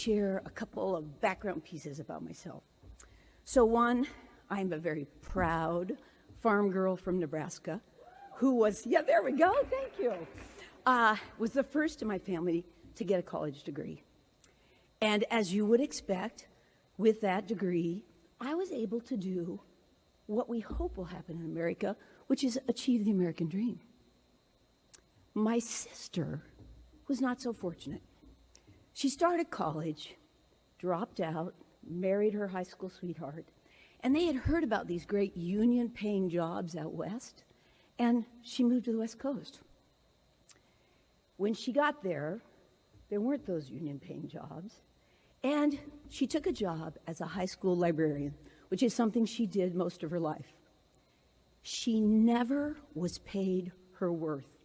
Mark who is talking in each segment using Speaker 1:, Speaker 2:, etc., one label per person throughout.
Speaker 1: share a couple of background pieces about myself. So one, I'm a very proud farm girl from Nebraska who was, yeah, there we go, thank you, was the first in my family to get a college degree. And as you would expect, with that degree, I was able to do what we hope will happen in America, which is achieve the American dream. My sister was not so fortunate. She started college, dropped out, married her high school sweetheart, and they had heard about these great union-paying jobs out west, and she moved to the West Coast. When she got there weren't those union-paying jobs, and she took a job as a high school librarian, which is something she did most of her life. She never was paid her worth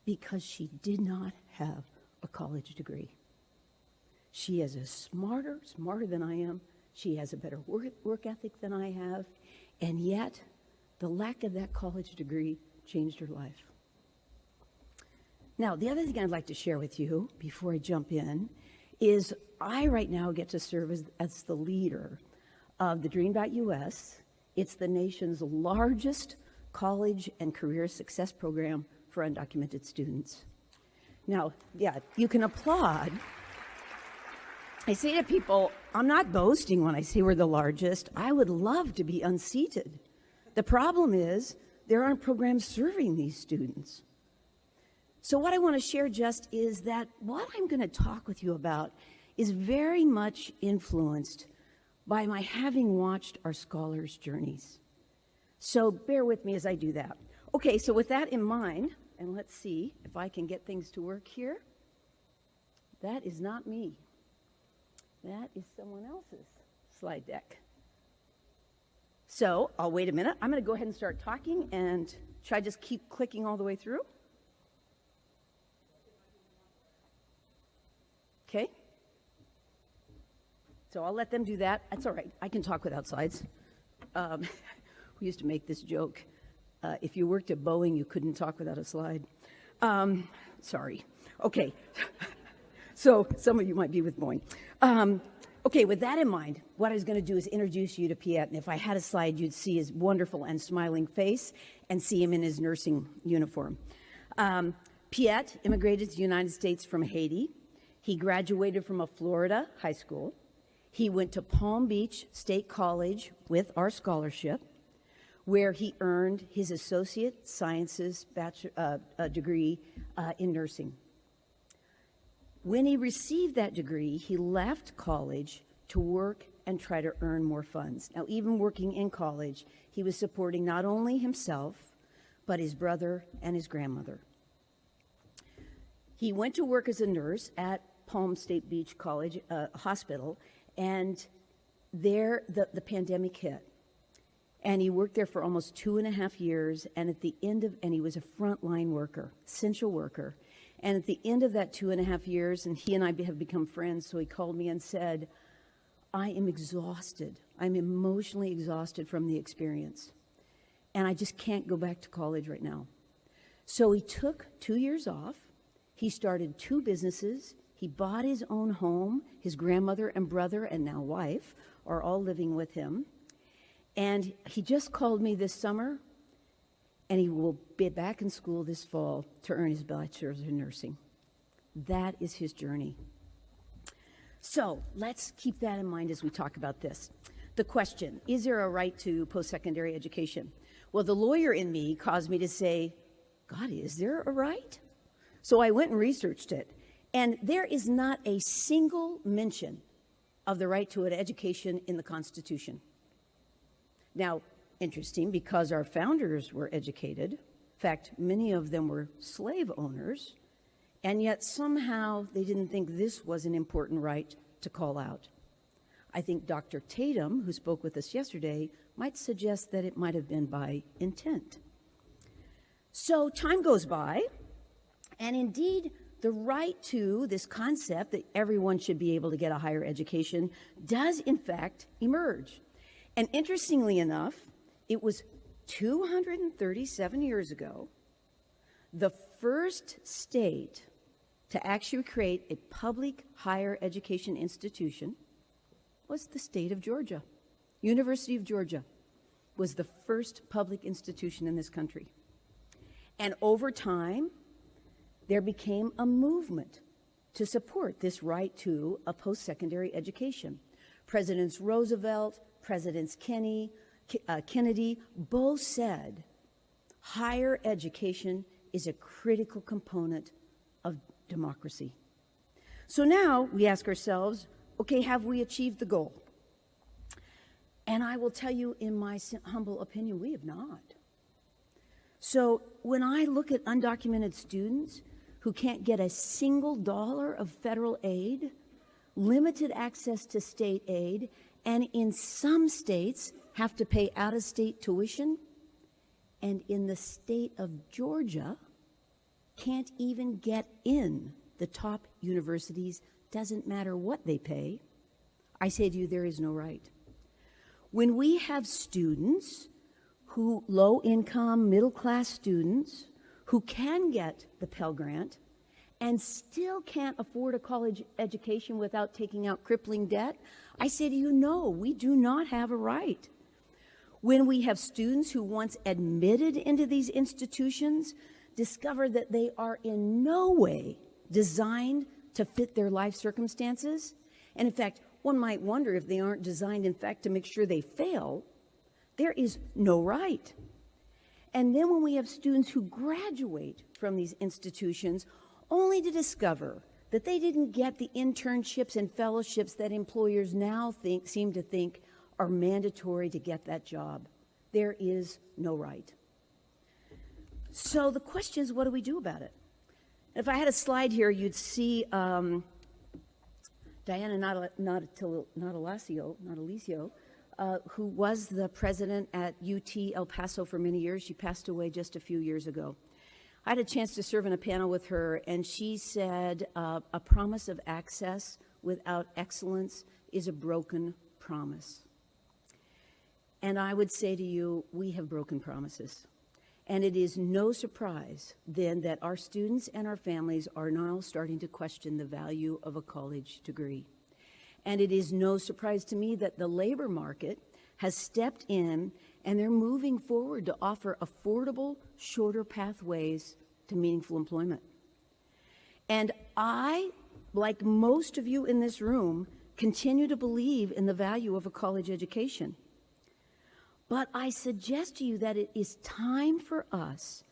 Speaker 1: because she did not have a college degree. She is smarter than I am. She has a better work ethic than I have, and yet the lack of that college degree changed her life. Now, the other thing I'd like to share with you before I jump in is I right now get to serve as the leader of the Dream.US. It's the nation's largest college and career success program for undocumented students. Now, yeah, you can applaud. I say to people, I'm not boasting when I say we're the largest. I would love to be unseated. The problem is there aren't programs serving these students. So what I want to share just is that what I'm going to talk with you about is very much influenced by my having watched our scholars' journeys. So bear with me as I do that. Okay, so with that in mind, and let's see if I can get things to work here. That is not me. That is someone else's slide deck. So I'll wait a minute. I'm going to go ahead and start talking, and should I just keep clicking all the way through? Okay. So I'll let them do that. That's all right. I can talk without slides. We used to make this joke. If you worked at Boeing, you couldn't talk without a slide. Sorry. Okay. So some of you might be with Boeing. Okay, with that in mind, what I was going to do is introduce you to Piet. And if I had a slide, you'd see his wonderful and smiling face and see him in his nursing uniform. Piet immigrated to the United States from Haiti. He graduated from a Florida high school. He went to Palm Beach State College with our scholarship, where he earned his Associate Sciences degree in nursing. When he received that degree, he left college to work and try to earn more funds. Now, even working in college, he was supporting not only himself, but his brother and his grandmother. He went to work as a nurse at Palm State Beach College Hospital, and there the pandemic hit. And he worked there for almost 2.5 years, and he was a frontline worker, essential worker. And at the end of that 2.5 years, and he and I have become friends, so he called me and said, I am exhausted. I'm emotionally exhausted from the experience. And I just can't go back to college right now. So he took 2 years off. He started 2 businesses. He bought his own home. His grandmother and brother and now wife are all living with him. And he just called me this summer, and he will be back in school this fall to earn his bachelor's in nursing. That is his journey. So let's keep that in mind as we talk about this. The question, is there a right to post-secondary education? Well, the lawyer in me caused me to say, God, is there a right? So I went and researched it. And there is not a single mention of the right to an education in the Constitution. Now, interesting, because our founders were educated. In fact, many of them were slave owners, and yet somehow they didn't think this was an important right to call out. I think Dr. Tatum, who spoke with us yesterday, might suggest that it might have been by intent. So time goes by, and indeed, the right to this concept that everyone should be able to get a higher education does, in fact, emerge. And interestingly enough, it was 237 years ago, the first state to actually create a public higher education institution was the state of Georgia. University of Georgia was the first public institution in this country. And over time, there became a movement to support this right to a post-secondary education. Presidents Roosevelt, Presidents Kennedy both said higher education is a critical component of democracy. So now we ask ourselves, okay, have we achieved the goal? And I will tell you, in my humble opinion, we have not. So when I look at undocumented students who can't get a single dollar of federal aid, limited access to state aid, and in some states have to pay out-of-state tuition, and in the state of Georgia can't even get in the top universities, doesn't matter what they pay, I say to you, there is no right. When we have students who, low-income, middle-class students, who can get the Pell Grant and still can't afford a college education without taking out crippling debt, I say to you, no, we do not have a right. When we have students who once admitted into these institutions discover that they are in no way designed to fit their life circumstances, and in fact, one might wonder if they aren't designed, in fact, to make sure they fail, there is no right. And then when we have students who graduate from these institutions only to discover that they didn't get the internships and fellowships that employers now seem to think are mandatory to get that job, there is no right. So the question is, what do we do about it? If I had a slide here, you'd see Diana Natalicio, who was the president at UT El Paso for many years. She passed away just a few years ago. I had a chance to serve in a panel with her, and she said, a promise of access without excellence is a broken promise. And I would say to you, we have broken promises. And it is no surprise then that our students and our families are now starting to question the value of a college degree. And it is no surprise to me that the labor market has stepped in and they're moving forward to offer affordable, shorter pathways to meaningful employment. And I, like most of you in this room, continue to believe in the value of a college education. But I suggest to you that it is time for us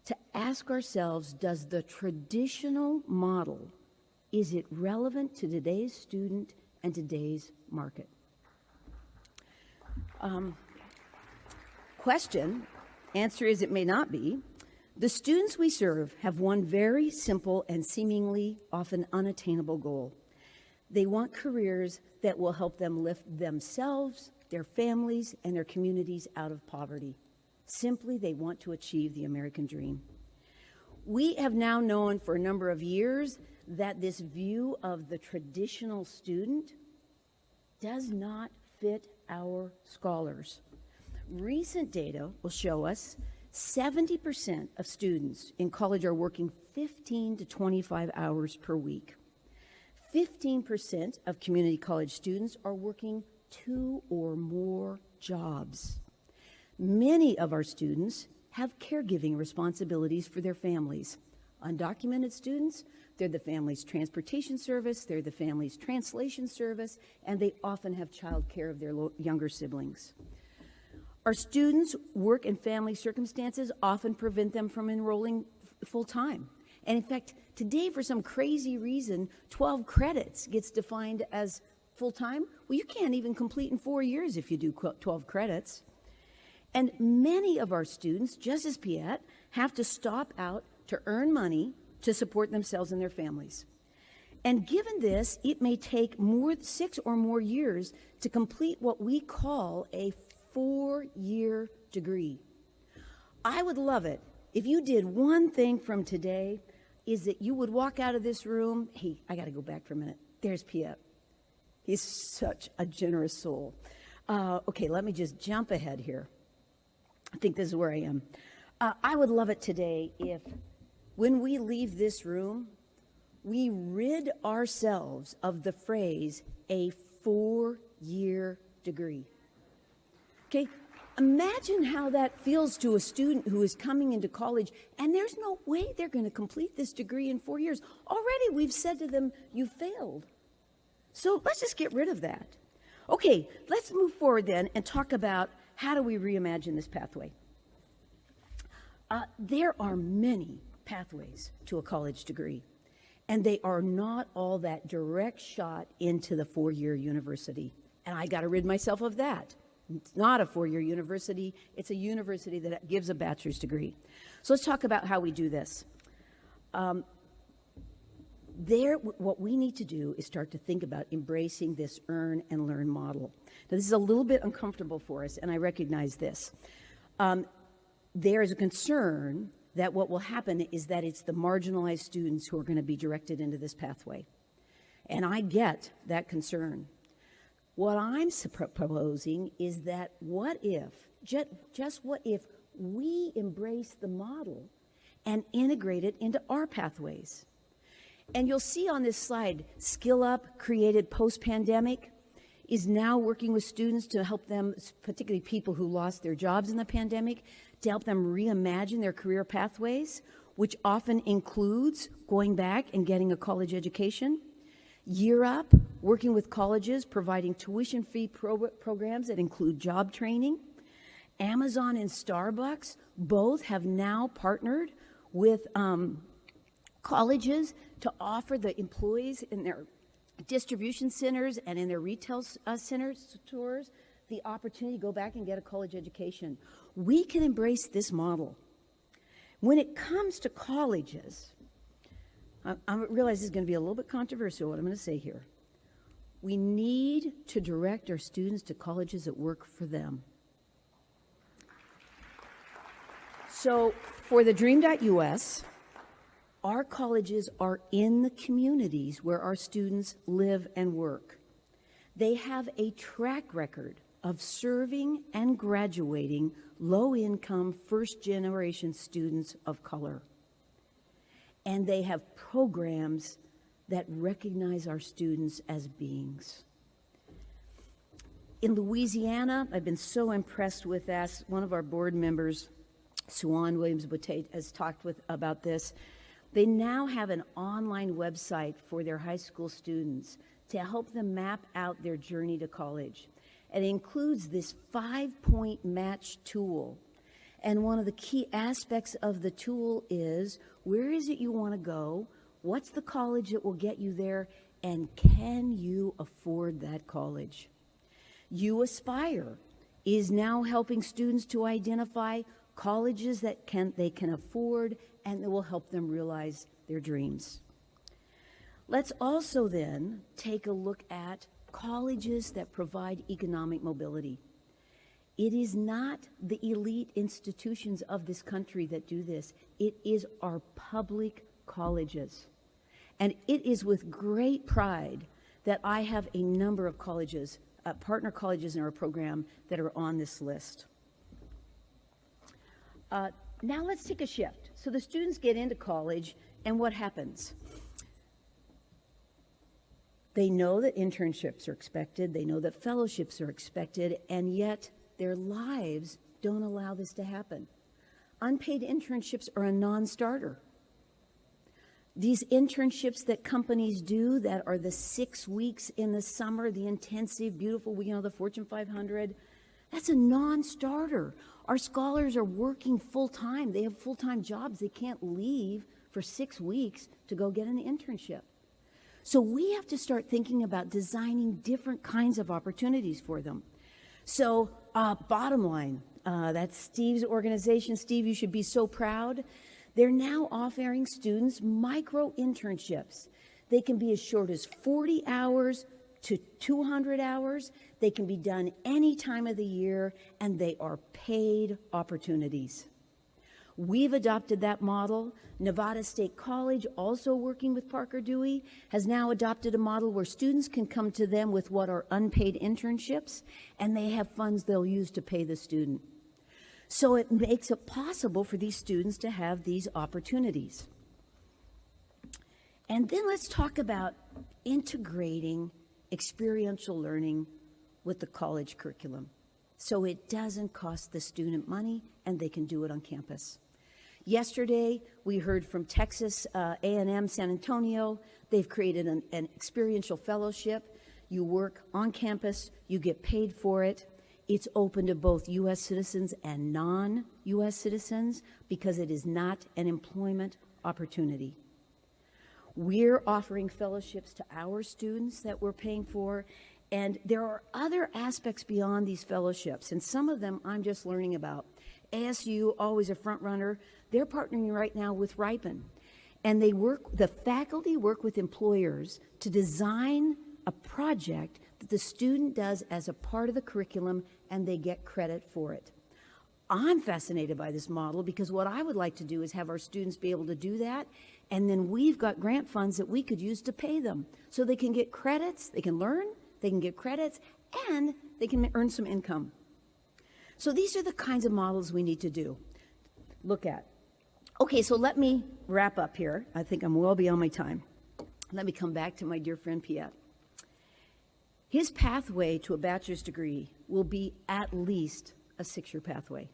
Speaker 1: to ask ourselves, does the traditional model, is it relevant to today's student and today's market? Question, answer is it may not be. The students we serve have one very simple and seemingly often unattainable goal. They want careers that will help them lift themselves, their families, and their communities out of poverty. Simply, they want to achieve the American dream. We have now known for a number of years that this view of the traditional student does not fit our scholars. Recent data will show us 70% of students in college are working 15 to 25 hours per week. 15% of community college students are working 2 or more jobs. Many of our students have caregiving responsibilities for their families. Undocumented students, they're the family's transportation service, they're the family's translation service, and they often have child care of their younger siblings. Our students' work and family circumstances often prevent them from enrolling full-time. And in fact, today, for some crazy reason, 12 credits gets defined as full-time. Well, you can't even complete in 4 years if you do 12 credits. And many of our students, just as Piet, have to stop out to earn money to support themselves and their families. And given this, it may take 6 or more years to complete what we call a 4-year degree. I would love it if you did one thing from today, is that you would walk out of this room. Hey, I got to go back for a minute. There's Piet. He's such a generous soul. Okay, let me just jump ahead here. I think this is where I am. I would love it today if, when we leave this room, we rid ourselves of the phrase, a 4-year degree. Okay, imagine how that feels to a student who is coming into college, and there's no way they're going to complete this degree in 4 years. Already we've said to them, you failed. So let's just get rid of that. Okay, let's move forward then and talk about how do we reimagine this pathway. There are many pathways to a college degree, and they are not all that direct shot into the 4-year university. And I got to rid myself of that. It's not a 4-year university. It's a university that gives a bachelor's degree. So let's talk about how we do this. What we need to do is start to think about embracing this earn and learn model. Now, this is a little bit uncomfortable for us, and I recognize this. There is a concern that what will happen is that it's the marginalized students who are going to be directed into this pathway. And I get that concern. What I'm proposing is that what if, just what if we embrace the model and integrate it into our pathways? And you'll see on this slide, Skill Up, created post-pandemic, is now working with students to help them, particularly people who lost their jobs in the pandemic, to help them reimagine their career pathways, which often includes going back and getting a college education. Year Up, working with colleges, providing tuition-free programs that include job training. Amazon and Starbucks both have now partnered with colleges to offer the employees in their distribution centers and in their retail stores the opportunity to go back and get a college education. We can embrace this model. When it comes to colleges, I realize this is going to be a little bit controversial, what I'm going to say here. We need to direct our students to colleges that work for them. So for the Dream.US, our colleges are in the communities where our students live and work. They have a track record of serving and graduating low-income, first-generation students of color. And they have programs that recognize our students as beings. In Louisiana, I've been so impressed with that. One of our board members, Suan Williams-Boutte, has talked about this. They now have an online website for their high school students to help them map out their journey to college. It includes this 5-point match tool. And one of the key aspects of the tool is, where is it you want to go? What's the college that will get you there? And can you afford that college? You Aspire is now helping students to identify colleges that they can afford and that will help them realize their dreams. Let's also then take a look at colleges that provide economic mobility. It is not the elite institutions of this country that do this. It is our public colleges. And it is with great pride that I have a number of colleges, partner colleges in our program that are on this list. Now let's take a shift. So the students get into college, and what happens? They know that internships are expected, they know that fellowships are expected, and yet their lives don't allow this to happen. Unpaid internships are a non-starter. These internships that companies do that are the 6 weeks in the summer, the intensive, beautiful, the Fortune 500, that's a non-starter. Our scholars are working full-time. They have full-time jobs. They can't leave for 6 weeks to go get an internship. So we have to start thinking about designing different kinds of opportunities for them. So bottom line, that's Steve's organization. Steve, you should be so proud. They're now offering students micro internships. They can be as short as 40 hours to 200 hours. They can be done any time of the year, and they are paid opportunities. We've adopted that model. Nevada State College, also working with Parker Dewey, has now adopted a model where students can come to them with what are unpaid internships, and they have funds they'll use to pay the student. So it makes it possible for these students to have these opportunities. And then let's talk about integrating experiential learning with the college curriculum so it doesn't cost the student money and they can do it on campus. Yesterday, we heard from Texas A&M San Antonio. They've created an experiential fellowship. You work on campus, you get paid for it. It's open to both U.S. citizens and non-U.S. citizens because it is not an employment opportunity. We're offering fellowships to our students that we're paying for, and there are other aspects beyond these fellowships, and some of them I'm just learning about. ASU, always a front runner, they're partnering right now with Ripen, and the faculty work with employers to design a project that the student does as a part of the curriculum, and they get credit for it. I'm fascinated by this model because what I would like to do is have our students be able to do that, and then we've got grant funds that we could use to pay them so they can get credits, they can learn, they can get credits, and they can earn some income. So these are the kinds of models we need to look at. Okay, so let me wrap up here. I think I'm well beyond my time. Let me come back to my dear friend Piet. His pathway to a bachelor's degree will be at least a 6-year pathway,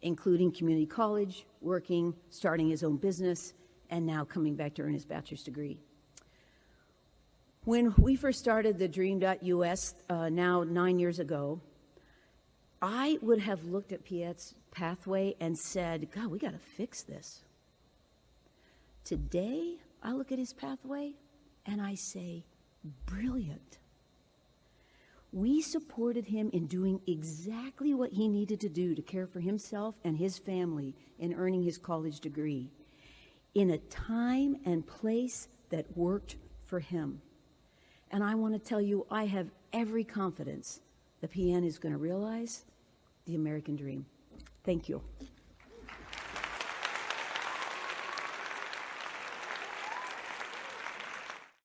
Speaker 1: including community college, working, starting his own business, and now coming back to earn his bachelor's degree. When we first started the Dream.us now 9 years ago, I would have looked at Piet's pathway and said, God, we got to fix this. Today, I look at his pathway and I say, brilliant. We supported him in doing exactly what he needed to do to care for himself and his family in earning his college degree in a time and place that worked for him. And I want to tell you, I have every confidence that PN is going to realize the American dream. Thank you.